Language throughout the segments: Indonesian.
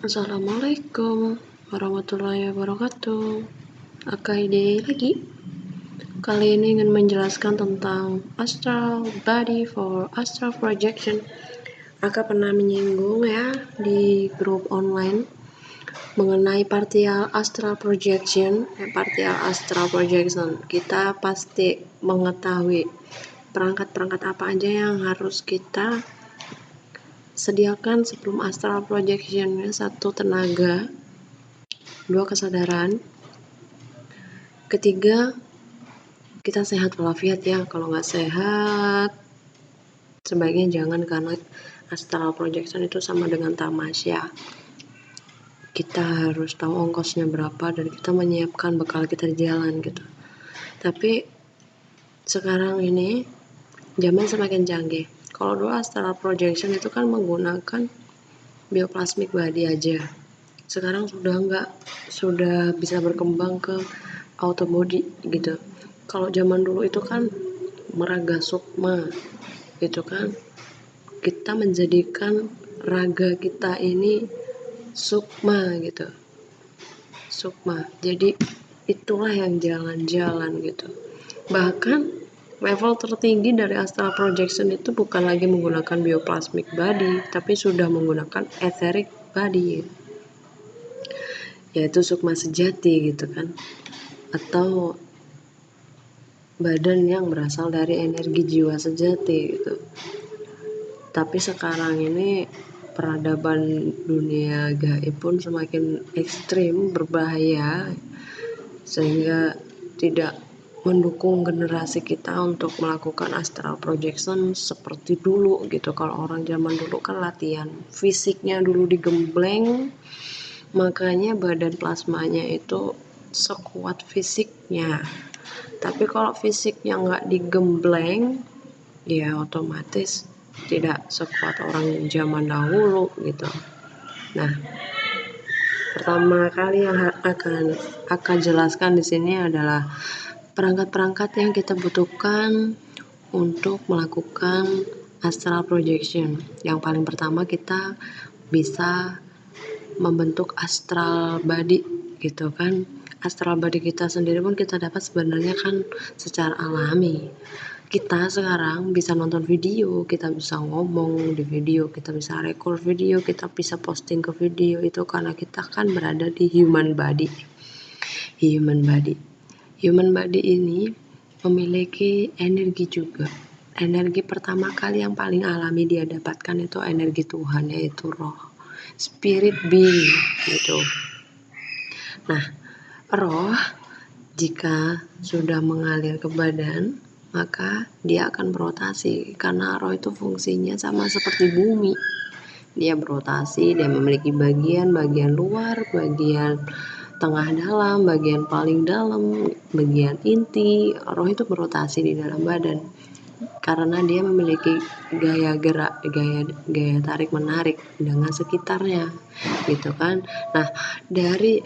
Assalamualaikum warahmatullahi wabarakatuh. Ide lagi. Kali ini ingin menjelaskan tentang astral body for astral projection. Aka pernah menyinggung ya di grup online mengenai partial astral projection. Kita pasti mengetahui perangkat-perangkat apa aja yang harus kita sediakan sebelum astral projection. 1. Tenaga, 2. Kesadaran, 3. Kita sehat walafiat ya. Kalau nggak sehat sebaiknya jangan, karena astral projection itu sama dengan tamasya. Kita harus tahu ongkosnya berapa dan kita menyiapkan bekal kita di jalan gitu. Tapi sekarang ini zaman semakin canggih. Kalau dulu astral projection itu kan menggunakan bioplasmic body aja. Sekarang sudah bisa berkembang ke auto body gitu. Kalau zaman dulu itu kan meraga sukma, gitu kan, kita menjadikan raga kita ini sukma gitu, sukma. Jadi itulah yang jalan-jalan gitu. Bahkan level tertinggi dari astral projection itu bukan lagi menggunakan bioplasmic body, tapi sudah menggunakan etheric body, yaitu sukma sejati gitu kan, atau badan yang berasal dari energi jiwa sejati gitu. Tapi sekarang ini peradaban dunia gaib pun semakin ekstrim, berbahaya, sehingga tidak mendukung generasi kita untuk melakukan astral projection seperti dulu gitu. Kalau orang zaman dulu kan latihan fisiknya dulu digembleng, makanya badan plasmanya itu sekuat fisiknya. Tapi kalau fisiknya nggak digembleng, ya otomatis tidak sekuat orang zaman dahulu gitu. Nah, pertama kali yang akan jelaskan di sini adalah perangkat-perangkat yang kita butuhkan untuk melakukan astral projection. Yang paling pertama, kita bisa membentuk astral body gitu kan. Astral body kita sendiri pun kita dapat sebenarnya kan secara alami. Kita sekarang bisa nonton video, kita bisa ngomong di video, kita bisa record video, kita bisa posting ke video, itu karena kita kan berada di human body. Human body ini memiliki energi juga. Energi pertama kali yang paling alami dia dapatkan itu energi Tuhan, yaitu roh, spirit being gitu. Nah, roh jika sudah mengalir ke badan, maka dia akan berotasi, karena roh itu fungsinya sama seperti bumi. Dia berotasi, dia memiliki bagian luar, bagian tengah dalam, bagian paling dalam, bagian inti. Roh itu berotasi di dalam badan karena dia memiliki gaya gerak, gaya tarik menarik dengan sekitarnya gitu kan. Nah, dari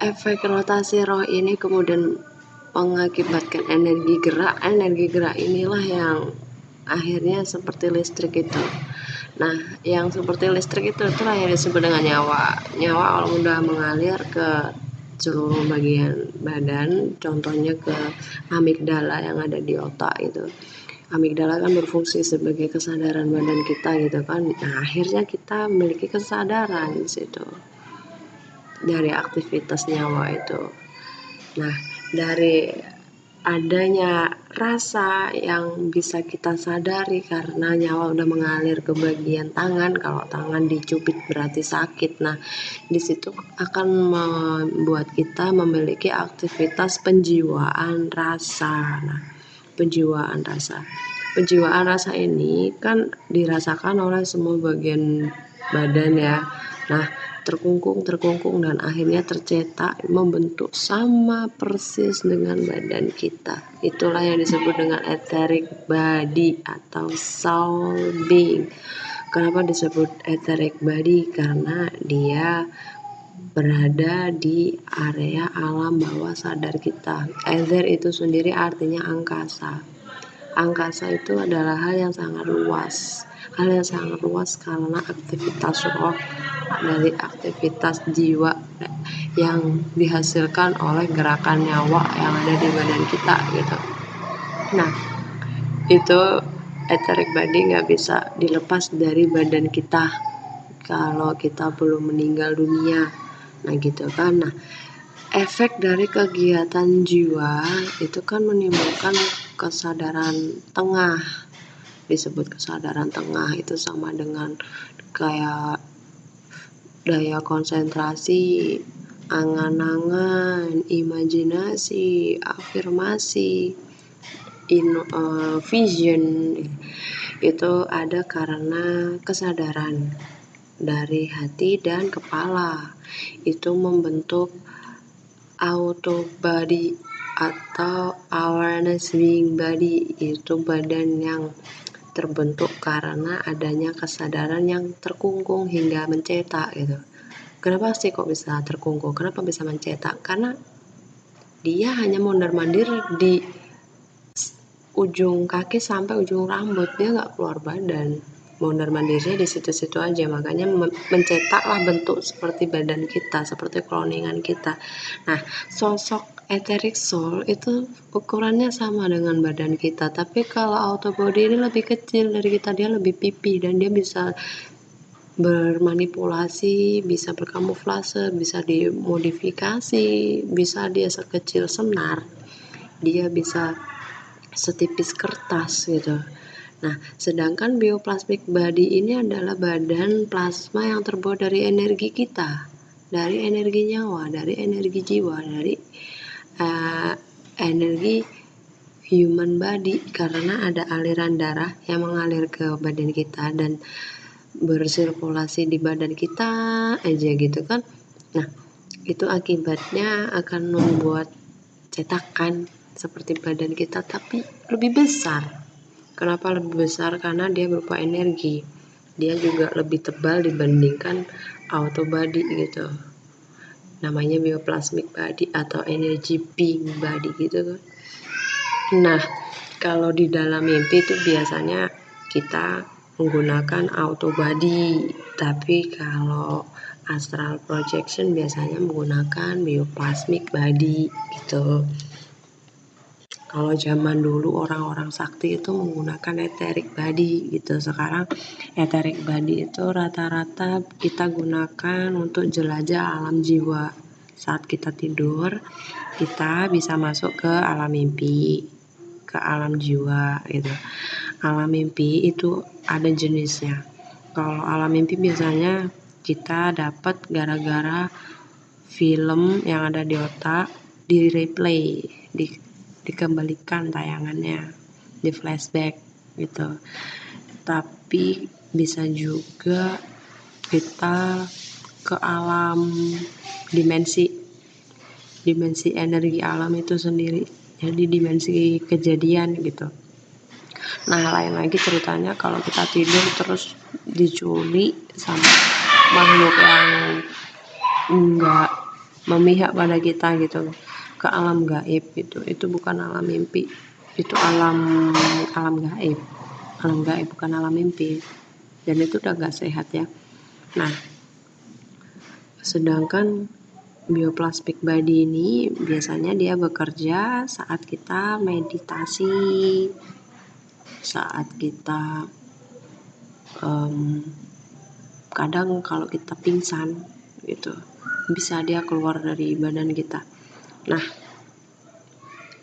efek rotasi roh ini kemudian mengakibatkan energi gerak inilah yang akhirnya seperti listrik itu. Nah, yang seperti listrik itulah yang disebut dengan nyawa. Nyawa kalau udah mengalir ke seluruh bagian badan, contohnya ke amigdala yang ada di otak itu. Amigdala kan berfungsi sebagai kesadaran badan kita gitu kan. Nah, akhirnya kita memiliki kesadaran di situ dari aktivitas nyawa itu. Nah, dari adanya rasa yang bisa kita sadari karena nyawa udah mengalir ke bagian tangan. Kalau tangan dicubit berarti sakit. Nah, di situ akan membuat kita memiliki aktivitas penjiwaan rasa. Nah, penjiwaan rasa ini kan dirasakan oleh semua bagian badan ya. Nah, terkungkung dan akhirnya tercetak membentuk sama persis dengan badan kita. Itulah yang disebut dengan etheric body atau soul being. Kenapa disebut etheric body? Karena dia berada di area alam bawah sadar kita. Ether itu sendiri artinya angkasa. Angkasa itu adalah hal yang sangat luas karena aktivitas roh dari aktivitas jiwa yang dihasilkan oleh gerakan nyawa yang ada di badan kita gitu. Nah, itu etheric body nggak bisa dilepas dari badan kita kalau kita belum meninggal dunia. Nah gitu kan. Nah, efek dari kegiatan jiwa itu kan menimbulkan kesadaran tengah. Disebut kesadaran tengah itu sama dengan kayak daya konsentrasi, angan-angan, imajinasi, afirmasi, vision. Itu ada karena kesadaran dari hati dan kepala. Itu membentuk auto body atau awareness being body. Itu badan yang terbentuk karena adanya kesadaran yang terkungkung hingga mencetak gitu. Kenapa sih kok bisa terkungkung? Kenapa bisa mencetak? Karena dia hanya mondar-mandir di ujung kaki sampai ujung rambut, dia nggak keluar badan. Mondar-mandirnya di situ-situ aja, makanya mencetaklah bentuk seperti badan kita, seperti cloningan kita. Nah, sosok etheric soul itu ukurannya sama dengan badan kita, tapi kalau auto body ini lebih kecil dari kita, dia lebih pipi dan dia bisa bermanipulasi, bisa berkamuflase, bisa dimodifikasi, bisa dia sekecil senar, dia bisa setipis kertas gitu. Nah, sedangkan bioplasmic body ini adalah badan plasma yang terbuat dari energi kita, dari energi nyawa, dari energi jiwa, dari energi human body, karena ada aliran darah yang mengalir ke badan kita dan bersirkulasi di badan kita aja gitu kan. Nah, itu akibatnya akan membuat cetakan seperti badan kita tapi lebih besar. Kenapa lebih besar? Karena dia berupa energi. Dia juga lebih tebal dibandingkan auto body gitu. Namanya bioplasmic body atau energy being body gitu kan. Nah, kalau di dalam mimpi itu biasanya kita menggunakan auto body, tapi kalau astral projection biasanya menggunakan bioplasmic body gitu. Kalau zaman dulu orang-orang sakti itu menggunakan etheric body gitu. Sekarang etheric body itu rata-rata kita gunakan untuk jelajah alam jiwa. Saat kita tidur, kita bisa masuk ke alam mimpi, ke alam jiwa gitu. Alam mimpi itu ada jenisnya. Kalau alam mimpi biasanya kita dapat gara-gara film yang ada di otak di replay, dikembalikan tayangannya, di flashback gitu. Tapi bisa juga kita ke alam dimensi energi alam itu sendiri, jadi dimensi kejadian gitu. Nah, lain lagi ceritanya kalau kita tidur terus diculik sama makhluk yang enggak memihak pada kita gitu, ke alam gaib gitu. Itu bukan alam mimpi, itu alam gaib. Alam gaib bukan alam mimpi. Dan itu udah gak sehat ya. Nah, sedangkan bioplasmic body ini biasanya dia bekerja saat kita meditasi, saat kita kadang kalau kita pingsan gitu, bisa dia keluar dari badan kita. Nah,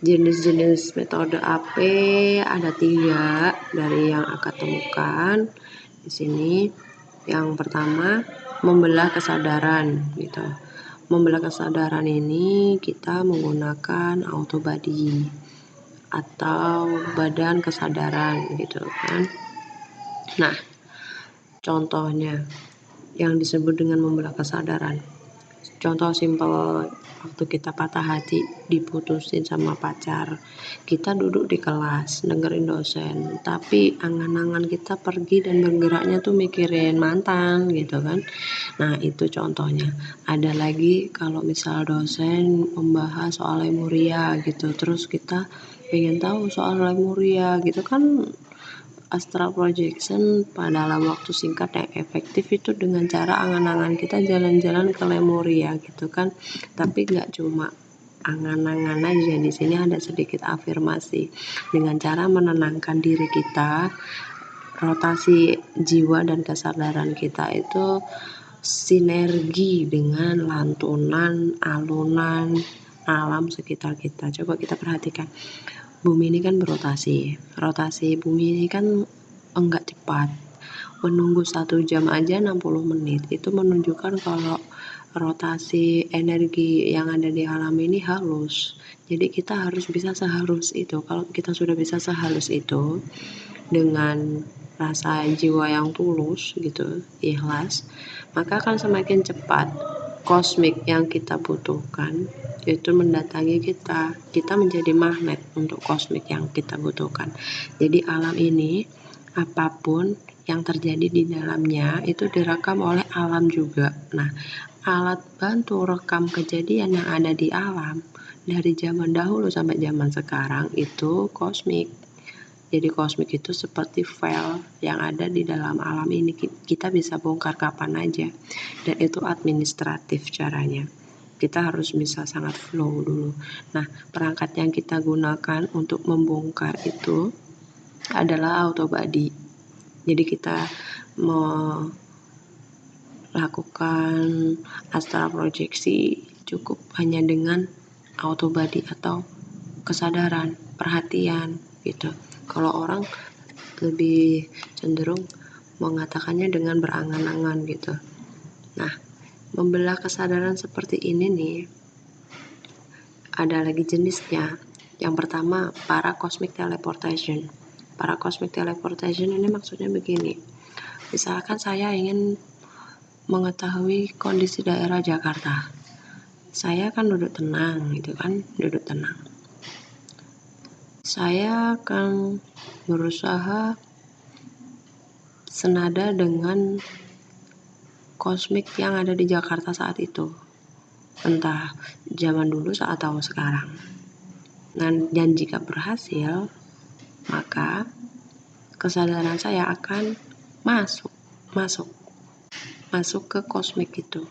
jenis-jenis metode AP ada 3 dari yang akan temukan di sini. Yang pertama, membelah kesadaran gitu. Membelah kesadaran ini kita menggunakan auto body atau badan kesadaran gitu kan. Nah, contohnya yang disebut dengan membelah kesadaran. Contoh simpel, waktu kita patah hati diputusin sama pacar, kita duduk di kelas dengerin dosen, tapi angan-angan kita pergi dan bergeraknya tuh mikirin mantan gitu kan. Nah, itu contohnya. Ada lagi kalau misal dosen membahas soal Lemuria gitu, terus kita pengen tahu soal Lemuria gitu kan, astral projection dalam waktu singkat yang efektif itu dengan cara angan-angan kita jalan-jalan ke Lemuria gitu kan. Tapi nggak cuma angan-angan aja, di sini ada sedikit afirmasi dengan cara menenangkan diri kita. Rotasi jiwa dan kesadaran kita itu sinergi dengan lantunan, alunan alam sekitar kita. Coba kita perhatikan, bumi ini kan berotasi. Rotasi bumi ini kan enggak cepat. Menunggu 1 jam aja 60 menit. Itu menunjukkan kalau rotasi energi yang ada di alam ini halus. Jadi kita harus bisa sehalus itu. Kalau kita sudah bisa sehalus itu dengan rasa jiwa yang tulus gitu, ikhlas, maka akan semakin cepat kosmik yang kita butuhkan itu mendatangi kita. Kita menjadi magnet untuk kosmik yang kita butuhkan. Jadi alam ini, apapun yang terjadi di dalamnya itu direkam oleh alam juga. Nah, alat bantu rekam kejadian yang ada di alam dari zaman dahulu sampai zaman sekarang itu kosmik. Jadi kosmik itu seperti file yang ada di dalam alam ini, kita bisa bongkar kapan aja, dan itu administratif caranya. Kita harus bisa sangat flow dulu. Nah, perangkat yang kita gunakan untuk membongkar itu adalah autobody. Jadi kita melakukan astral projeksi cukup hanya dengan autobody atau kesadaran, perhatian gitu. Kalau orang lebih cenderung mengatakannya dengan berangan-angan gitu. Nah, membelah kesadaran seperti ini nih, ada lagi jenisnya. Yang pertama, paracosmic teleportation. Paracosmic teleportation ini maksudnya begini. Misalkan saya ingin mengetahui kondisi daerah Jakarta. Saya kan duduk tenang gitu kan, duduk tenang. Saya akan berusaha senada dengan kosmik yang ada di Jakarta saat itu, entah zaman dulu atau sekarang. Dan jika berhasil, maka kesadaran saya akan masuk ke kosmik itu.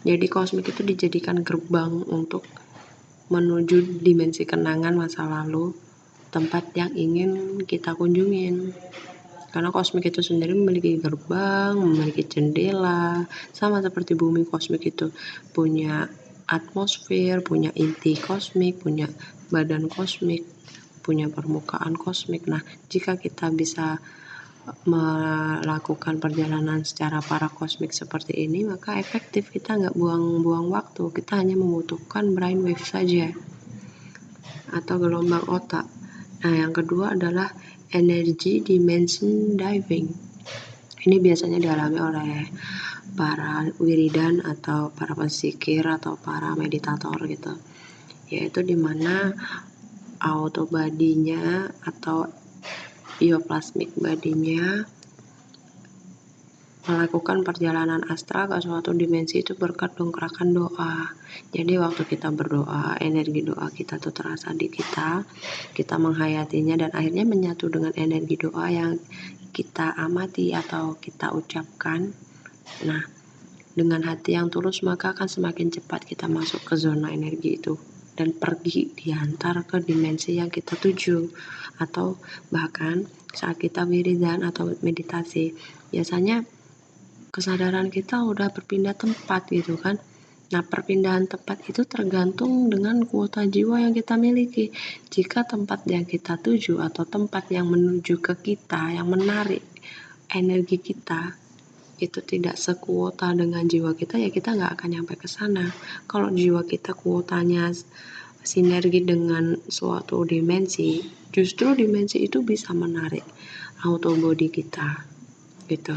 Jadi kosmik itu dijadikan gerbang untuk menuju dimensi kenangan masa lalu, tempat yang ingin kita kunjungin. Karena kosmik itu sendiri memiliki gerbang, memiliki jendela, sama seperti bumi. Kosmik itu punya atmosfer, punya inti kosmik, punya badan kosmik, punya permukaan kosmik. Nah, jika kita bisa melakukan perjalanan secara parakosmik seperti ini, maka efektif, kita nggak buang-buang waktu, kita hanya membutuhkan brainwave saja atau gelombang otak. Nah, yang kedua adalah energy dimension diving. Ini biasanya dialami oleh para wiridan atau para pesikir atau para meditator gitu, yaitu dimana autobody-nya atau bioplasmic body-nya melakukan perjalanan astral ke suatu dimensi itu berkat dongkrakan doa. Jadi waktu kita berdoa, energi doa kita tuh terasa di kita menghayatinya dan akhirnya menyatu dengan energi doa yang kita amati atau kita ucapkan. Nah, dengan hati yang tulus maka akan semakin cepat kita masuk ke zona energi itu dan pergi diantar ke dimensi yang kita tuju. Atau bahkan saat kita wiridan atau meditasi, biasanya kesadaran kita udah berpindah tempat gitu kan. Nah, perpindahan tempat itu tergantung dengan kuota jiwa yang kita miliki. Jika tempat yang kita tuju atau tempat yang menuju ke kita, yang menarik energi kita, itu tidak sekuota dengan jiwa kita, ya kita nggak akan nyampe ke sana. Kalau jiwa kita kuotanya sinergi dengan suatu dimensi, justru dimensi itu bisa menarik autobody kita gitu.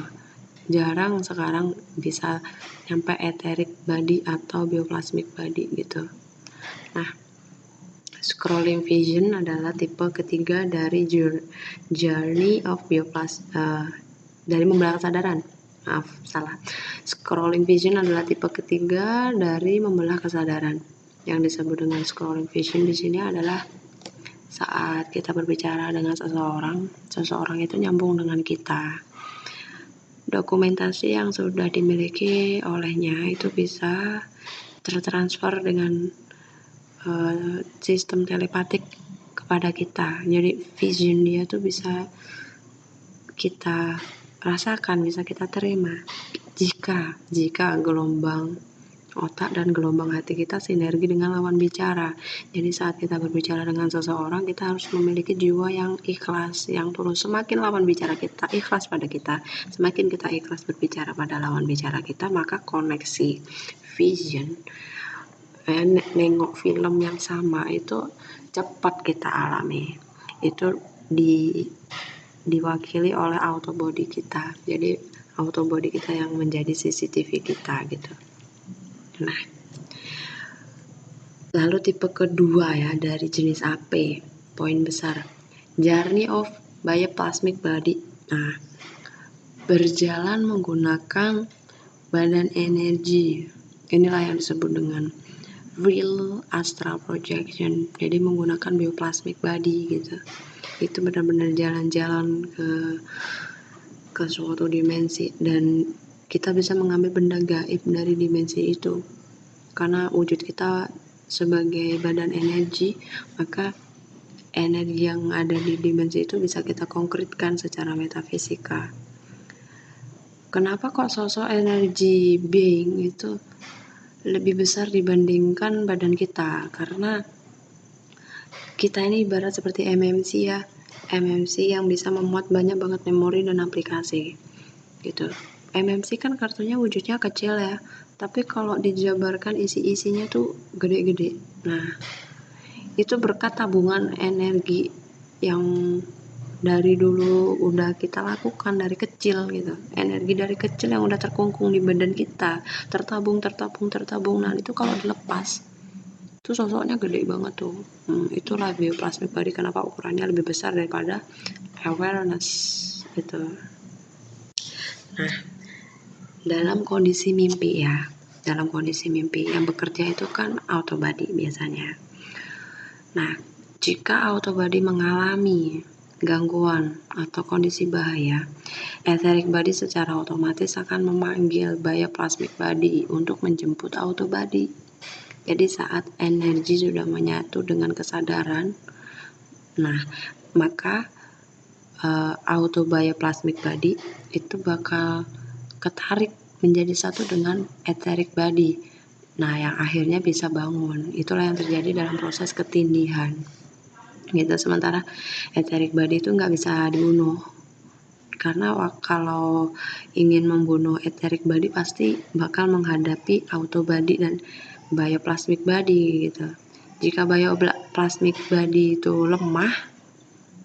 Jarang sekarang bisa nyampe etheric body atau bioplasmic body gitu. Nah, scrolling vision adalah tipe ketiga dari journey of dari membelah kesadaran. Scrolling vision adalah tipe ketiga dari membelah kesadaran. Yang disebut dengan scrolling vision di sini adalah saat kita berbicara dengan seseorang itu nyambung dengan kita. Dokumentasi yang sudah dimiliki olehnya itu bisa tertransfer dengan sistem telepatik kepada kita. Jadi vision dia tuh bisa kita rasakan, bisa kita terima jika gelombang otak dan gelombang hati kita sinergi dengan lawan bicara. Jadi saat kita berbicara dengan seseorang, kita harus memiliki jiwa yang ikhlas, yang tulus. Semakin lawan bicara kita ikhlas pada kita, semakin kita ikhlas berbicara pada lawan bicara kita, maka koneksi vision, nengok film yang sama itu cepat kita alami. Itu diwakili oleh auto body kita. Jadi auto body kita yang menjadi CCTV kita gitu. Nah, lalu tipe kedua ya dari jenis AP, poin besar, journey of bioplasmic body. Nah, berjalan menggunakan badan energi. Inilah yang disebut dengan real astral projection. Jadi menggunakan bioplasmic body gitu. Itu benar-benar jalan-jalan ke suatu dimensi dan kita bisa mengambil benda gaib dari dimensi itu. Karena wujud kita sebagai badan energi, maka energi yang ada di dimensi itu bisa kita konkretkan secara metafisika. Kenapa kok sosok energi being itu lebih besar dibandingkan badan kita? Karena kita ini ibarat seperti MMC ya, MMC yang bisa memuat banyak banget memori dan aplikasi gitu. MMC kan kartunya wujudnya kecil ya, tapi kalau dijabarkan isi-isinya tuh gede-gede. Nah, itu berkat tabungan energi yang dari dulu udah kita lakukan dari kecil gitu. Energi dari kecil yang udah terkungkung di badan kita, tertabung. Nah, itu kalau dilepas, itu sosoknya gede banget tuh. Itulah bioplasmic body, kenapa ukurannya lebih besar daripada awareness gitu. Nah, dalam kondisi mimpi yang bekerja itu kan auto body biasanya. Nah, jika auto body mengalami gangguan atau kondisi bahaya, etheric body secara otomatis akan memanggil bioplasmic body untuk menjemput auto body. Jadi saat energi sudah menyatu dengan kesadaran, nah maka auto bioplasmic body itu bakal ketarik menjadi satu dengan etheric body. Nah, yang akhirnya bisa bangun. Itulah yang terjadi dalam proses ketindihan. Gitu. Sementara etheric body itu nggak bisa dibunuh. Karena kalau ingin membunuh etheric body pasti bakal menghadapi auto body dan bioplasmic body gitu. Jika bioplasmic body itu lemah,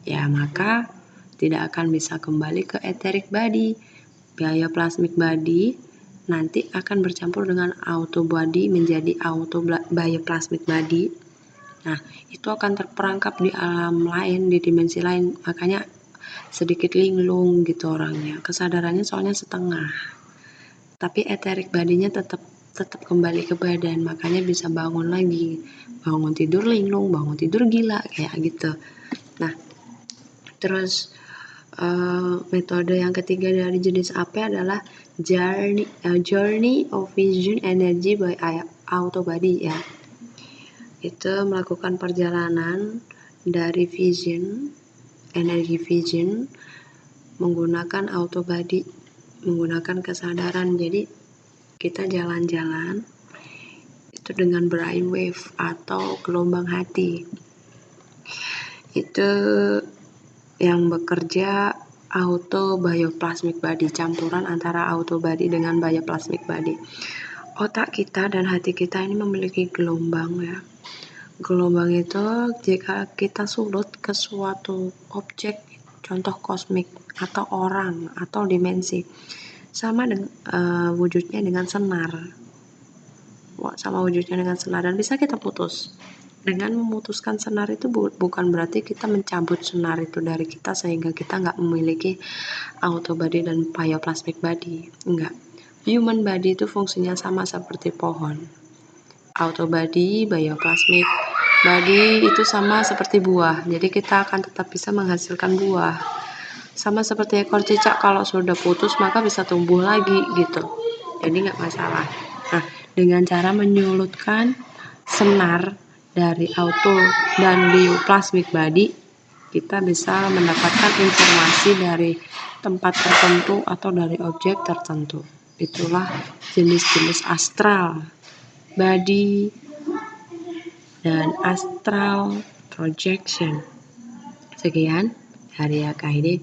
ya maka tidak akan bisa kembali ke etheric body. Bioplasmic body nanti akan bercampur dengan auto body menjadi auto bioplasmic body. Nah, itu akan terperangkap di alam lain, di dimensi lain. Makanya sedikit linglung gitu orangnya. Kesadarannya soalnya setengah. Tapi etheric body-nya tetap kembali ke badan, makanya bisa bangun lagi. Bangun tidur linglung, bangun tidur gila kayak gitu. Nah, terus metode yang ketiga dari jenis AP adalah journey of vision energy by auto body ya. Itu melakukan perjalanan dari vision, energi vision menggunakan auto body, menggunakan kesadaran. Jadi kita jalan-jalan itu dengan brainwave atau gelombang hati. Itu yang bekerja auto bioplasmic body, campuran antara auto body dengan bioplasmic body. Otak kita dan hati kita ini memiliki gelombang ya. Gelombang itu jika kita sulut ke suatu objek, contoh kosmik atau orang atau dimensi, sama wujudnya dengan senar. Dan bisa kita putus. Dengan memutuskan senar itu bukan berarti kita mencabut senar itu dari kita sehingga kita nggak memiliki auto body dan bioplasmic body. Enggak. Human body itu fungsinya sama seperti pohon. Auto body, bioplasmic, Body itu sama seperti buah, jadi kita akan tetap bisa menghasilkan buah. Sama seperti ekor cicak, kalau sudah putus maka bisa tumbuh lagi gitu. Jadi nggak masalah. Nah, dengan cara menyulutkan senar dari auto dan bioplasmic body, kita bisa mendapatkan informasi dari tempat tertentu atau dari objek tertentu. Itulah jenis-jenis astral body dan astral projection. Sekian dari AKID.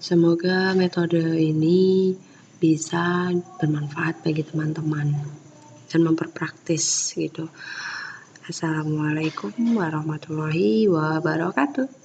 Semoga metode ini bisa bermanfaat bagi teman-teman dan memperpraktis gitu. Assalamualaikum warahmatullahi wabarakatuh.